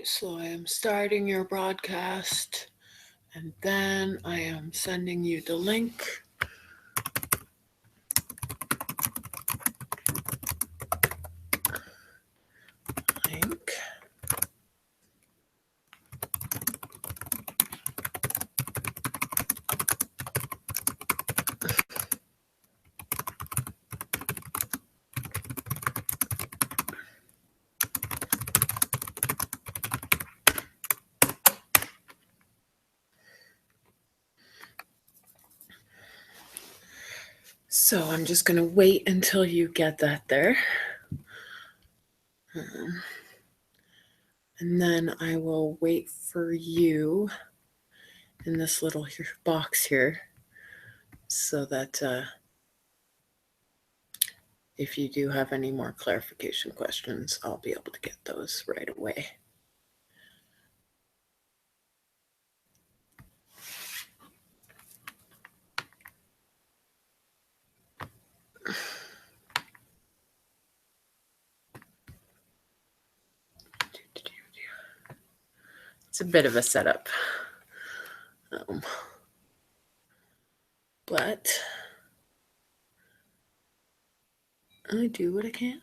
So I am starting your broadcast, and then I am sending you the link. So I'm just going to wait until you get that there. And then I will wait for you in this little box here so that if you do have any more clarification questions, I'll be able to get those right away. It's a bit of a setup, but I do what I can.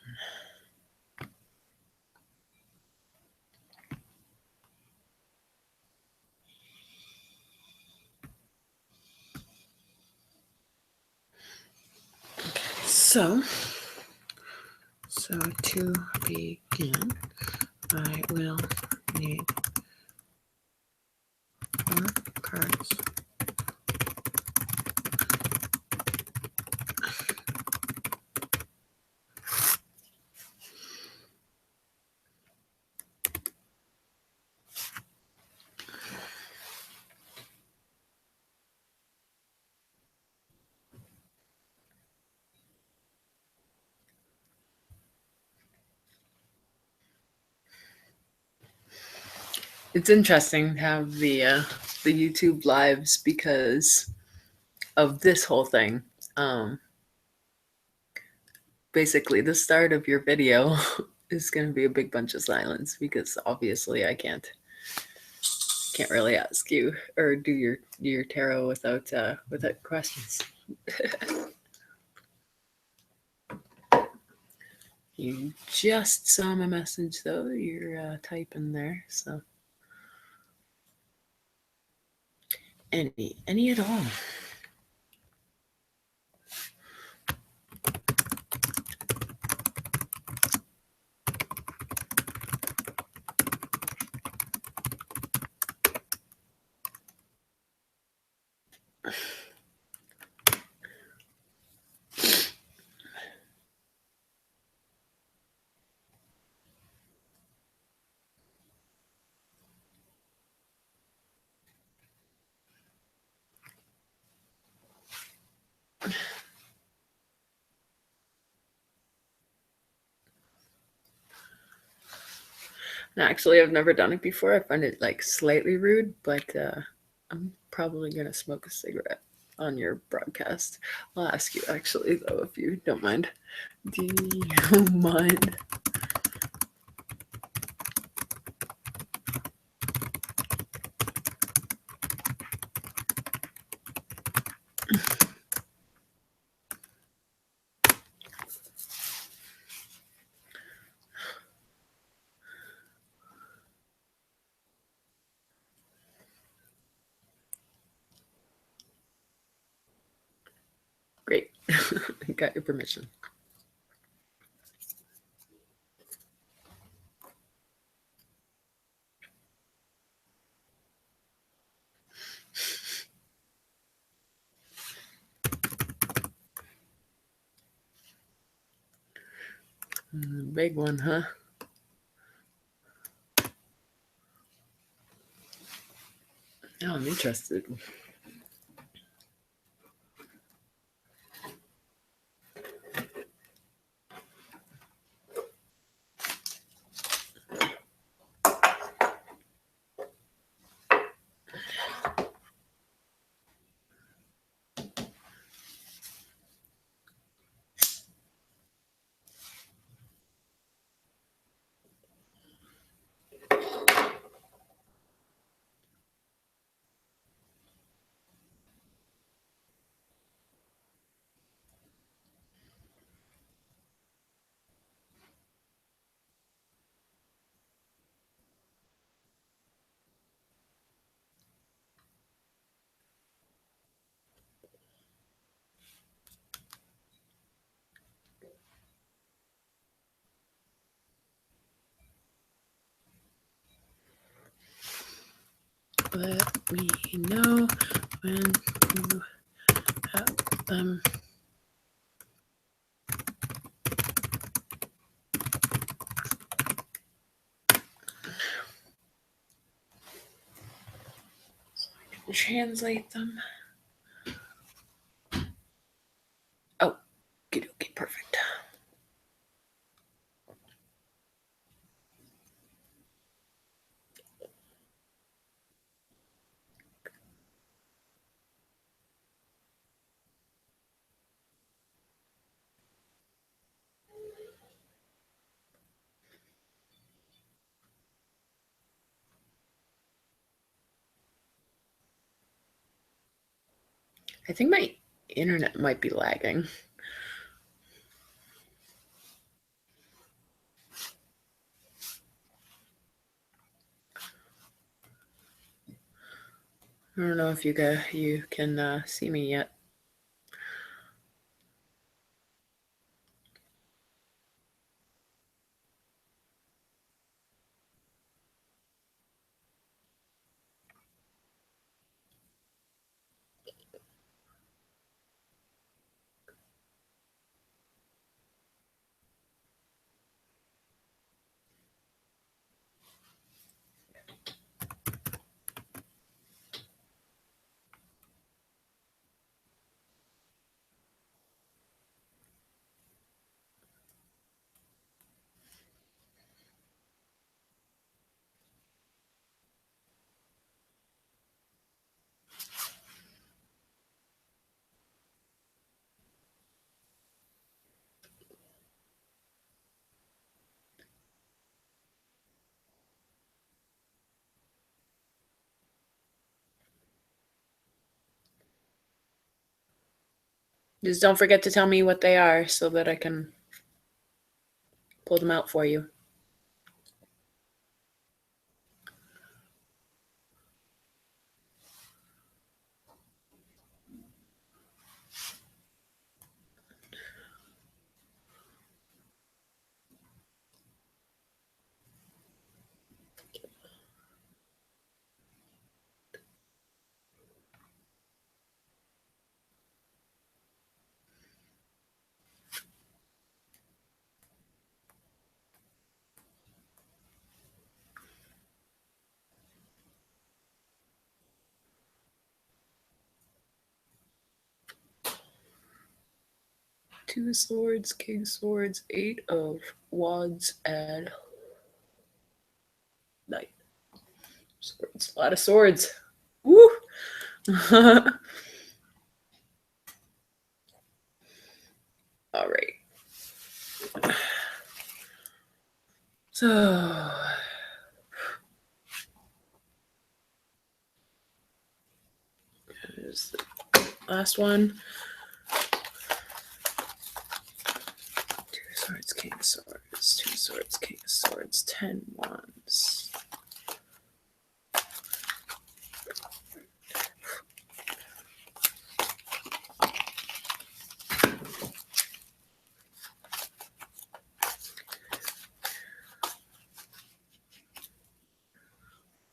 So to begin, I will need 4 cards. It's interesting to have the YouTube lives because of this whole thing. Basically, the start of your video is going to be a big bunch of silence because obviously I can't really ask you or do your tarot without questions. You just saw my message though. You're typing there, so any at all. Actually, I've never done it before. I find it like slightly rude, but I'm probably gonna smoke a cigarette on your broadcast. I'll ask you actually though, if you don't mind. Do you mind? Great. I got your permission. Big one, huh? Now I'm interested. Let me know when you have them. So I can translate them. Oh, okay, perfect. I think my internet might be lagging. I don't know if you can see me yet. Just don't forget to tell me what they are so that I can pull them out for you. Two swords, king swords, 8 of wands, and knight. Swords. A lot of swords. Woo! All right. So, here's the last one. Two swords, king swords, two swords, king swords, 10 wands.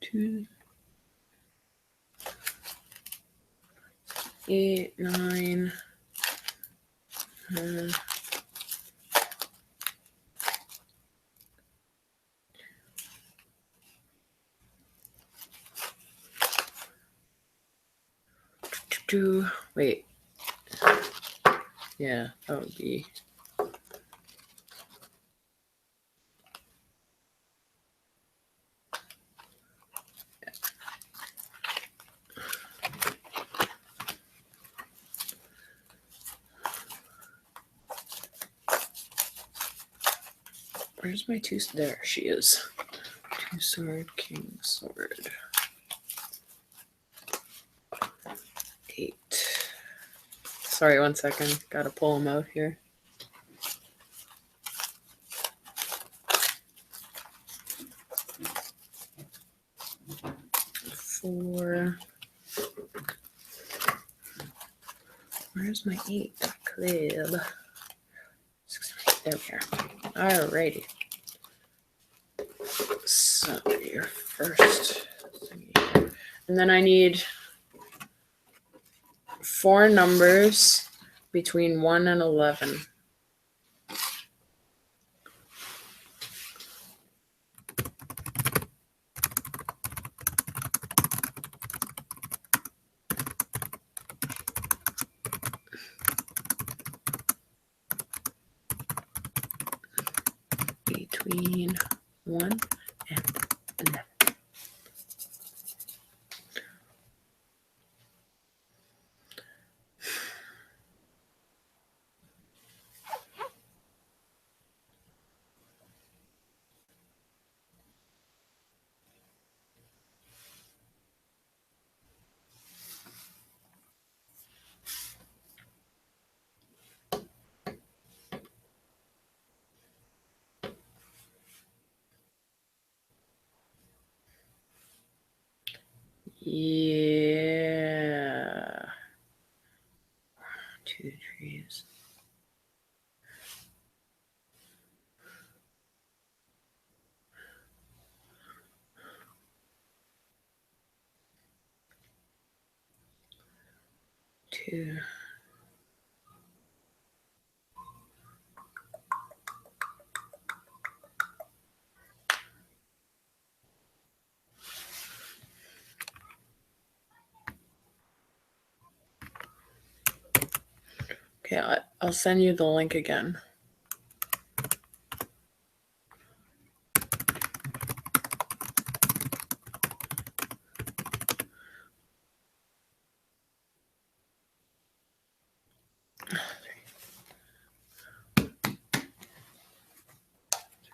Two, 8, 9. Wait. Yeah, that would be. Where's my two? There she is. Two sword, king sword. 8. Sorry, 1 second. Gotta pull them out here. 4. Where's my 8? Club. 6, there we are. Alrighty. So your first thingy. And then I need 4 numbers between 1 and 11. Between 1 and 11. Yeah. 2 trees. Two. Okay, I'll send you the link again.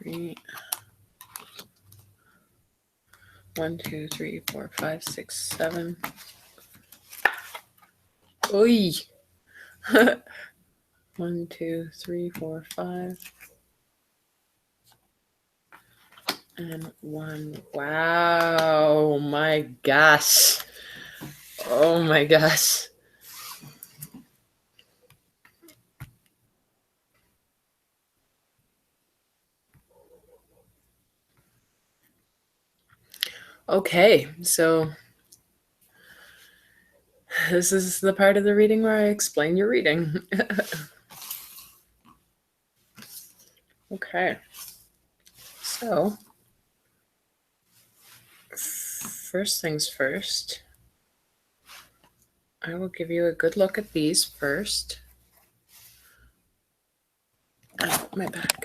Three. 1, 2, 3, 4, 5, 6, 7. Oi. 1, 2, 3, 4, 5. And 1. Wow. My gosh. Oh my gosh. Okay, so this is the part of the reading where I explain your reading. Okay, so first things first, I will give you a good look at these first. Oh, my back.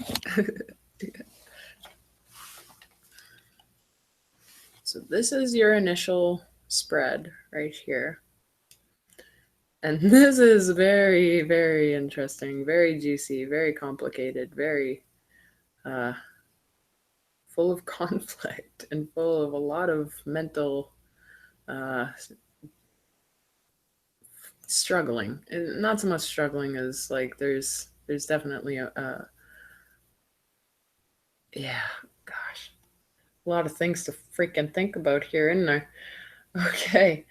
So this is your initial spread right here. And this is very, very interesting, very juicy, very complicated, very full of conflict and full of a lot of mental struggling. And not so much struggling as like there's definitely a yeah, gosh, a lot of things to freaking think about here, isn't there? Okay.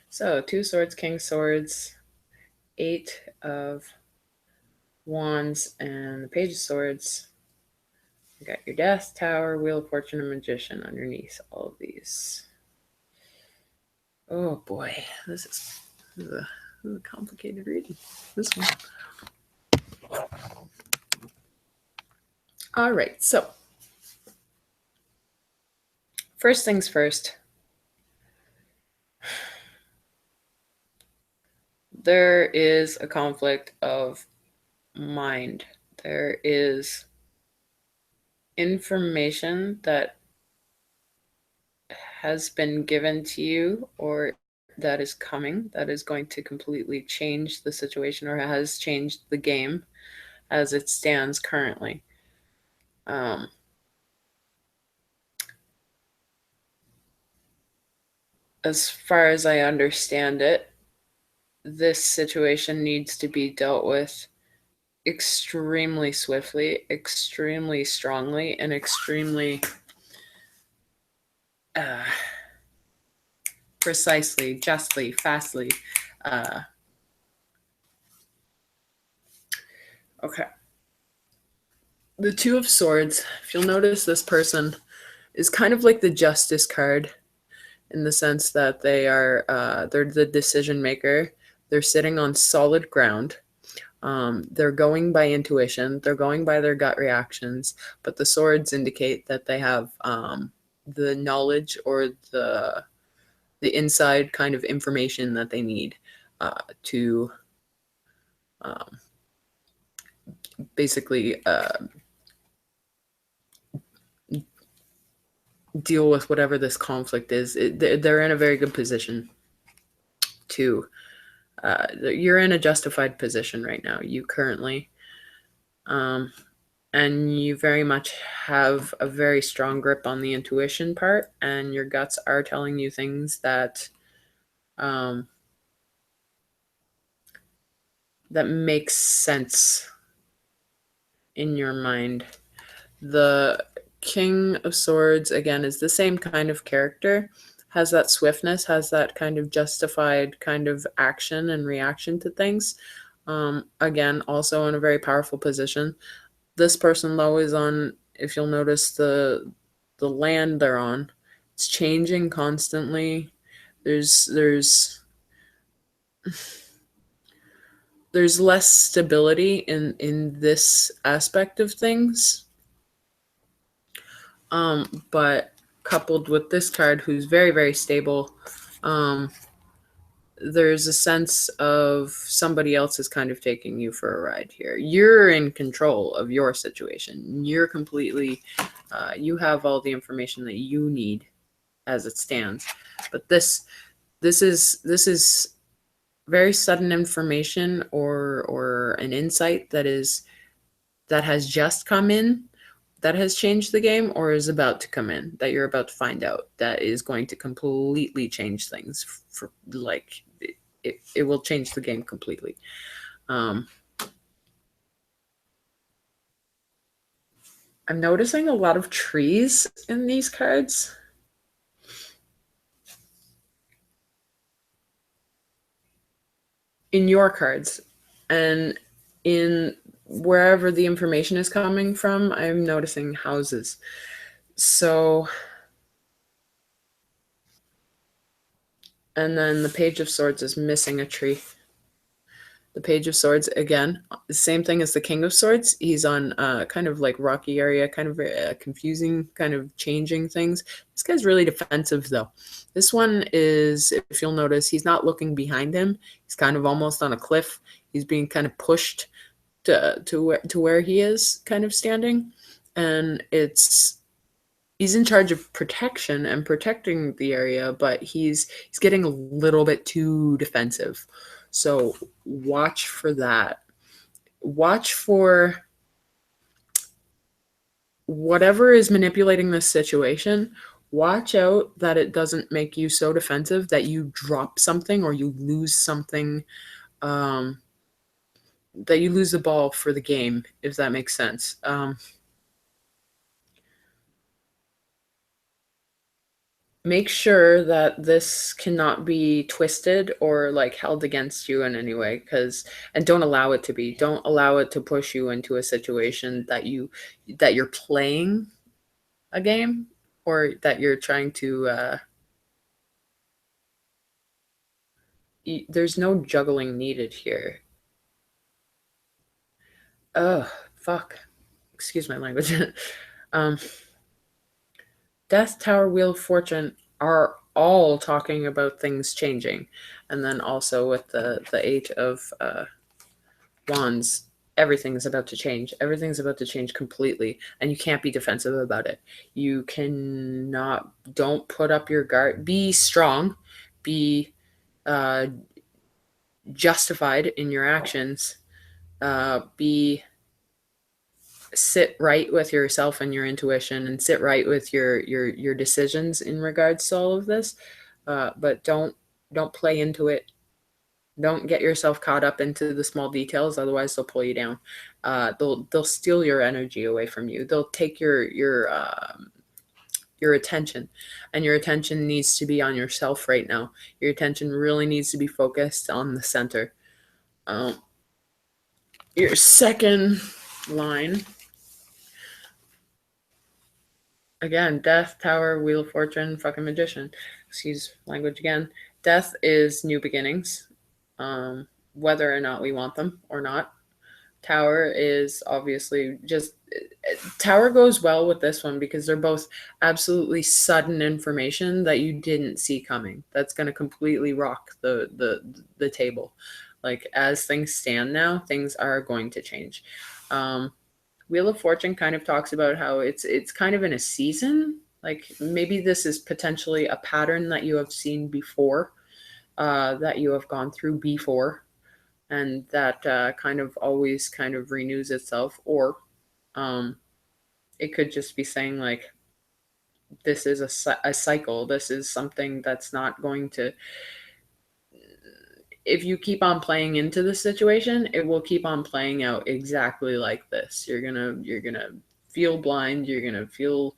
So 2 swords, king swords, 8 of wands, and the page of swords. You got your death, tower, wheel of fortune, and magician underneath all of these. Oh boy, this is a complicated reading. This one. All right, so first things first. There is a conflict of mind. There is information that has been given to you or that is coming that is going to completely change the situation or has changed the game as it stands currently. As far as I understand it, this situation needs to be dealt with extremely swiftly, extremely strongly, and extremely precisely, justly, fastly. Okay. The Two of Swords, if you'll notice, this person is kind of like the Justice card in the sense that they're the decision maker. They're sitting on solid ground. They're going by intuition. They're going by their gut reactions. But the swords indicate that they have the knowledge or the inside kind of information that they need to um, basically deal with whatever this conflict is. They're in a very good position to. You're in a justified position right now. You currently, um, and you very much have a very strong grip on the intuition part, and your guts are telling you things that um, that makes sense in your mind. The King of Swords, again, is the same kind of character, has that swiftness, has that kind of justified kind of action and reaction to things. Again, also in a very powerful position. This person, though, is on, if you'll notice, the land they're on, it's changing constantly. There's there's less stability in this aspect of things. But coupled with this card, who's very, very stable, um, there's a sense of somebody else is kind of taking you for a ride here. You're in control of your situation. You're completely, you have all the information that you need as it stands. But this is very sudden information or an insight that has just come in, that has changed the game, or is about to come in, that you're about to find out, that is going to completely change things for like it will change the game completely. um I'm noticing a lot of trees in these cards, in your cards, and in wherever the information is coming from, I'm noticing houses. So, and then the Page of Swords is missing a tree. The Page of Swords, again, the same thing as the King of Swords. He's on kind of like rocky area, kind of confusing, kind of changing things. This guy's really defensive, though. This one is, if you'll notice, he's not looking behind him. He's kind of almost on a cliff. He's being kind of pushed to where he is kind of standing, and he's in charge of protection and protecting the area, but he's getting a little bit too defensive. So watch for that. Watch for whatever is manipulating this situation. Watch out that it doesn't make you so defensive that you drop something or you lose something, um, that you lose the ball for the game, if that makes sense. Make sure that this cannot be twisted or like held against you in any way, because and don't allow it to be. Don't allow it to push you into a situation that you're playing a game, or that you're trying to there's no juggling needed here. Oh, fuck. Excuse my language. um Death, Tower, Wheel of Fortune are all talking about things changing. And then also with the Eight of Wands, everything's about to change. Everything's about to change completely. And you can't be defensive about it. You cannot, don't put up your guard. Be strong. Be uh, justified in your actions. Be sit right with yourself and your intuition, and sit right with your decisions in regards to all of this, but don't play into it. Don't get yourself caught up into the small details, otherwise they'll pull you down. They'll steal your energy away from you. They'll take your attention, and your attention needs to be on yourself right now. Your attention really needs to be focused on the center. um, your second line again, death, tower, wheel of fortune, fucking magician. Excuse language again. Death is new beginnings, whether or not we want them or not. Tower is obviously just Tower goes well with this one because they're both absolutely sudden information that you didn't see coming. That's going to completely rock the table. Like as things stand now, things are going to change. Um, Wheel of Fortune kind of talks about how it's kind of in a season. Like maybe this is potentially a pattern that you have seen before, that you have gone through before, and that kind of always kind of renews itself. Or um, it could just be saying like this is a cycle. This is something that's not going to, if you keep on playing into the situation, it will keep on playing out exactly like this. You're gonna feel blind. You're gonna feel,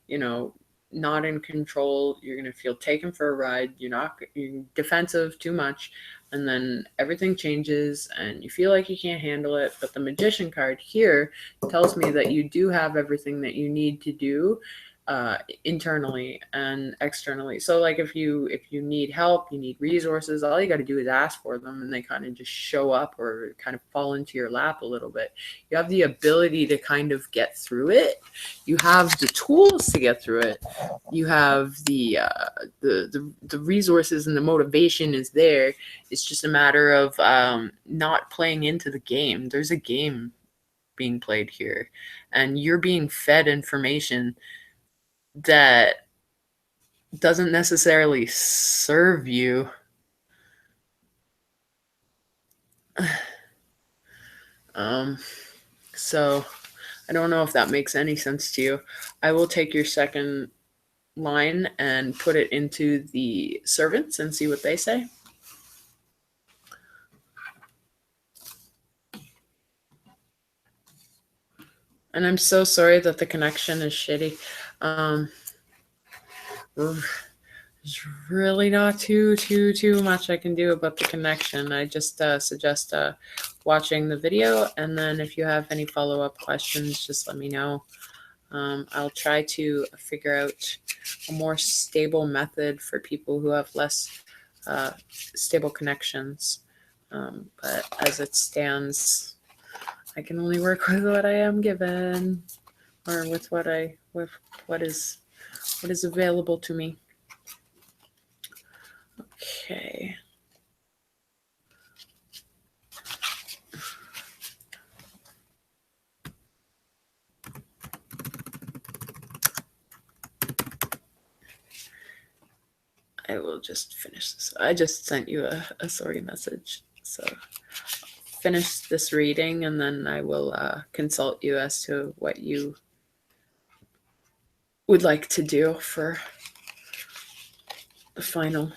you know, not in control. You're gonna feel taken for a ride. You're defensive too much, and then everything changes, and you feel like you can't handle it. But the magician card here tells me that you do have everything that you need to do, internally and externally. So like if you need help, you need resources, all you got to do is ask for them, and they kind of just show up or kind of fall into your lap a little bit. You have the ability to kind of get through it. You have the tools to get through it. You have the resources, and the motivation is there. It's just a matter of not playing into the game. There's a game being played here, and you're being fed information that doesn't necessarily serve you. Um, so I don't know if that makes any sense to you. I will take your second line and put it into the servants and see what they say. And I'm so sorry that the connection is shitty. Um, There's really not too much I can do about the connection. I just suggest watching the video, and then if you have any follow-up questions, just let me know. I'll try to figure out a more stable method for people who have less stable connections. But as it stands, I can only work with what I am given, or with what is available to me. Okay. I will just finish this. I just sent you a sorry message. So finish this reading, and then I will consult you as to what you would like to do for the final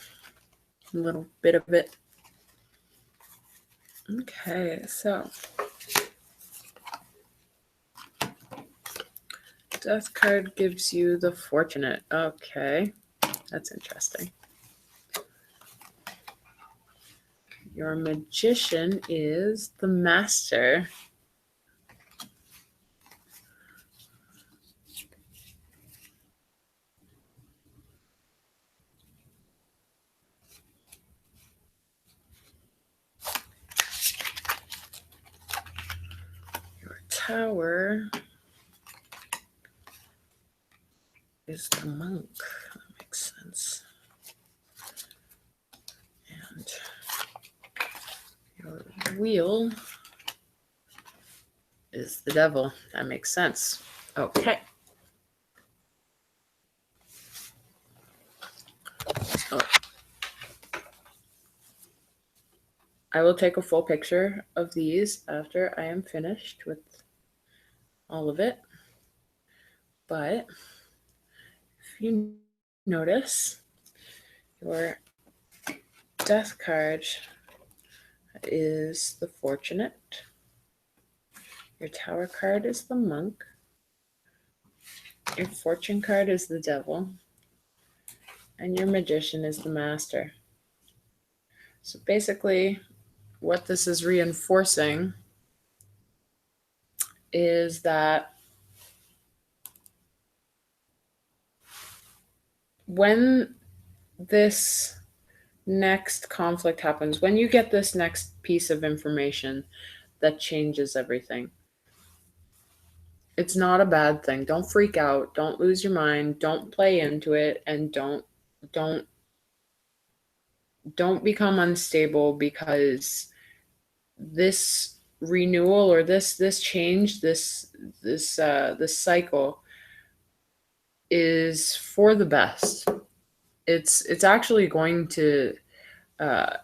little bit of it. Okay, so Death card gives you the Fortunate. Okay, that's interesting. Your Magician is the Master. Your Tower is the Monk. That makes sense. And your Wheel is the Devil. That makes sense. Okay. So I will take a full picture of these after I am finished with all of it. But if you notice, your Death card is the Fortunate. Your Tower card is the Monk. Your Fortune card is the Devil. And your Magician is the Master. So basically, what this is reinforcing is that when this next conflict happens, when you get this next piece of information that changes everything, it's not a bad thing. Don't freak out. Don't lose your mind. Don't play into it, and don't don't become unstable, because this renewal, or this change, this cycle is for the best. It's actually going to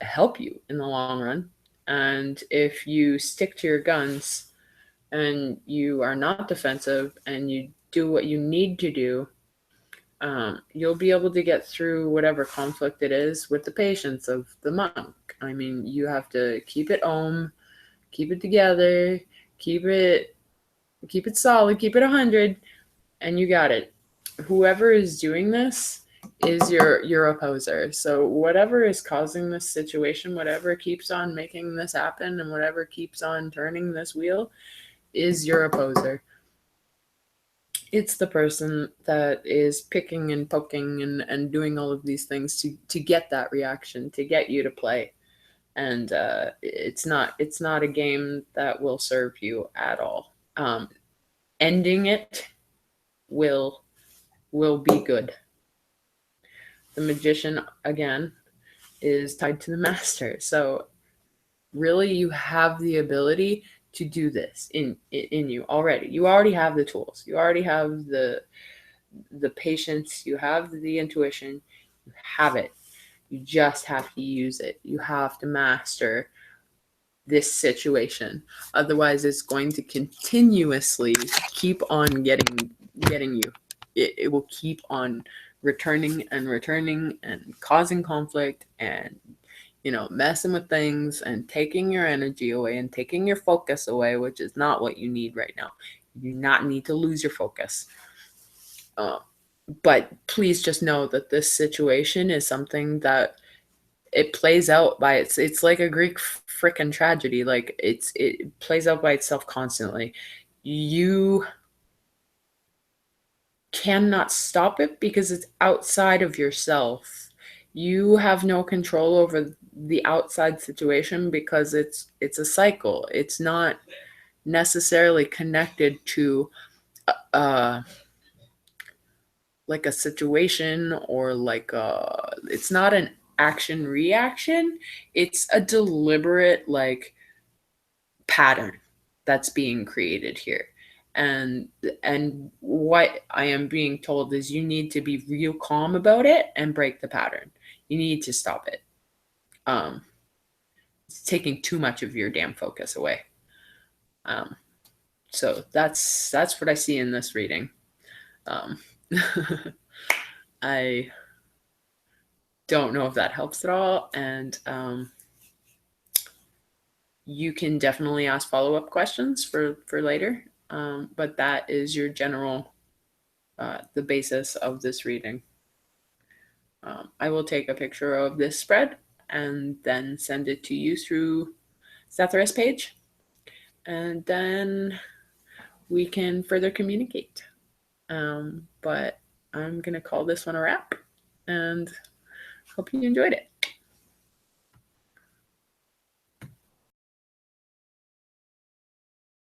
help you in the long run. And if you stick to your guns and you are not defensive and you do what you need to do, you'll be able to get through whatever conflict it is with the patience of the monk. I mean, you have to keep it om, keep it together, keep it solid, keep it 100, and you got it. Whoever is doing this is your opposer. So whatever is causing this situation, whatever keeps on making this happen, and whatever keeps on turning this wheel is your opposer. It's the person that is picking and poking and doing all of these things to get that reaction, to get you to play. And it's not a game that will serve you at all. Ending it will be good. The magician, again, is tied to the master. So really, you have the ability to do this in you already. You already have the tools. You already have the patience. You have the intuition. You have it. You just have to use it. You have to master this situation. Otherwise, it's going to continuously keep on getting you. It will keep on returning and causing conflict, and messing with things and taking your energy away and taking your focus away, which is not what you need right now. You do not need to lose your focus. But please just know that this situation is something that it plays out by it's like a Greek freaking tragedy. Like it plays out by itself constantly. You cannot stop it because it's outside of yourself. You have no control over the outside situation because it's a cycle. It's not necessarily connected to like a situation, or like it's not an action reaction. It's a deliberate like pattern that's being created here. And what I am being told is you need to be real calm about it and break the pattern. You need to stop it. It's taking too much of your damn focus away. So that's what I see in this reading. I don't know if that helps at all, and you can definitely ask follow-up questions for later, but that is your general the basis of this reading. I will take a picture of this spread and then send it to you through Satharis page, and then we can further communicate. But I'm gonna call this one a wrap, and hope you enjoyed it.